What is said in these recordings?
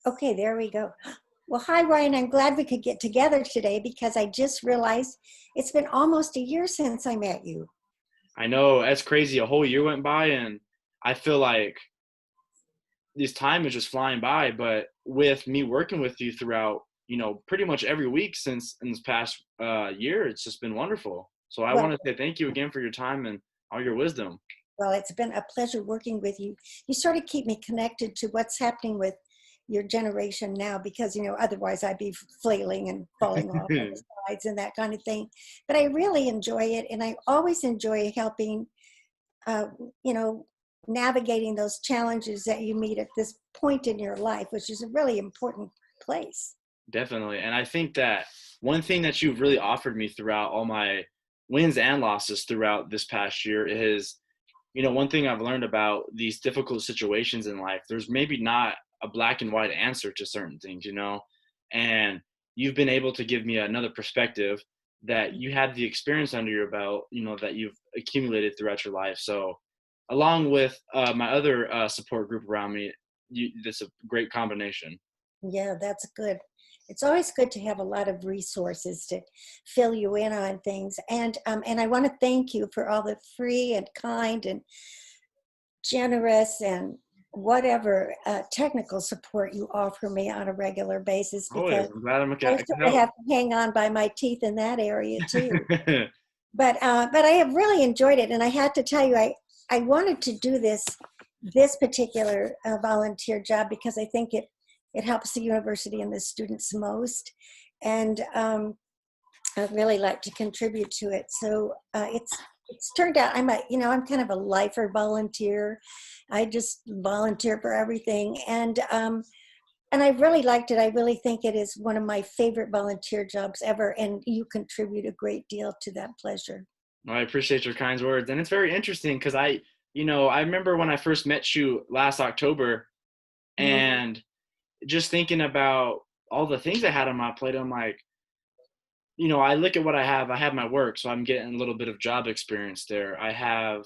Okay, there we go. Well, hi, Ryan. I'm glad we could get together today because I just realized it's been almost a year since I met you. I know, that's crazy. A whole year went by, and I feel like this time is just flying by. But with me working with you throughout, pretty much every week since in this past year, it's just been wonderful. So I want Well, to say thank you again for your time and all your wisdom. well, it's been a pleasure working with you. You sort of keep me connected to what's happening with your generation now because, otherwise I'd be flailing and falling off on the sides and that kind of thing. But I really enjoy it. And I always enjoy helping, uh, you know, navigating those challenges that you meet at this point in your life, which is a really important place. Definitely. And I think that one thing that you've really offered me throughout all my wins and losses throughout this past year is, one thing I've learned about these difficult situations in life, there's maybe not a black and white answer to certain things, and you've been able to give me another perspective that you had the experience under your belt, that you've accumulated throughout your life. So along with my other support group around me, that's a great combination. Yeah, that's good. It's always good to have a lot of resources to fill you in on things. And I want to thank you for all the free and kind and generous and whatever technical support you offer me on a regular basis Always. because I'm glad I I can sort of help. have to hang on by my teeth in that area too. But I have really enjoyed it, and I had to tell you, I wanted to do this particular volunteer job because I think it helps the university and the students most, and I'd really like to contribute to it. So it's turned out I'm kind of a lifer volunteer. I just volunteer for everything, and I really liked it. I really think it is one of my favorite volunteer jobs ever, and you contribute a great deal to that pleasure. Well, I appreciate your kind words. And it's very interesting because I remember when I first met you last October Mhm. and just thinking about all the things I had on my plate. I'm like, I look at what I have. I have my work, so I'm getting a little bit of job experience there. I have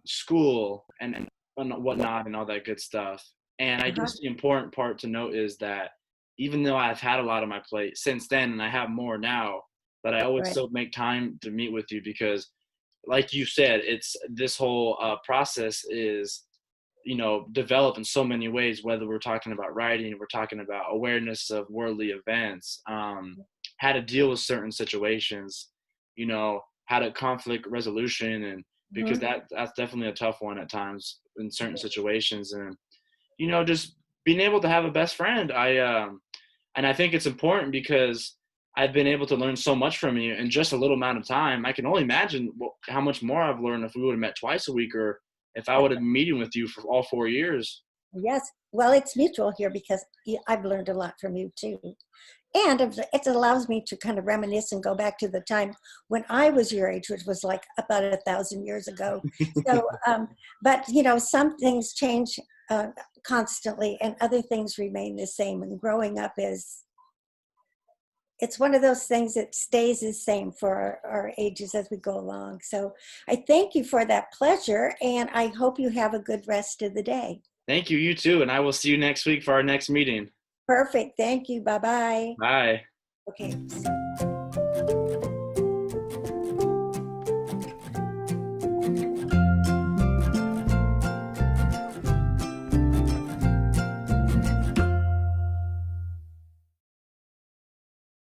school and whatnot and all that good stuff. And I Uh-huh. guess the important part to note is that even though I've had a lot on my plate since then, and I have more now, that I always Right. still make time to meet with you because, like you said, it's this whole process is developed in so many ways, whether we're talking about writing, we're talking about awareness of worldly events, how to deal with certain situations, how to conflict resolution, and because Mhm. that's definitely a tough one at times in certain situations. And just being able to have a best friend, and I think it's important because I've been able to learn so much from you in just a little amount of time. I can only imagine how much more I've learned if we would have met twice a week, or if I would have been meeting with you for all 4 years. Yes. Well, it's mutual here because I've learned a lot from you too. And it allows me to kind of reminisce and go back to the time when I was your age, which was like about 1,000 years ago. So, but some things change constantly and other things remain the same. And growing up it's one of those things that stays the same for our ages as we go along. So I thank you for that pleasure, and I hope you have a good rest of the day. Thank you, you too, and I will see you next week for our next meeting. Perfect. Thank you. Bye-bye. Bye. Okay.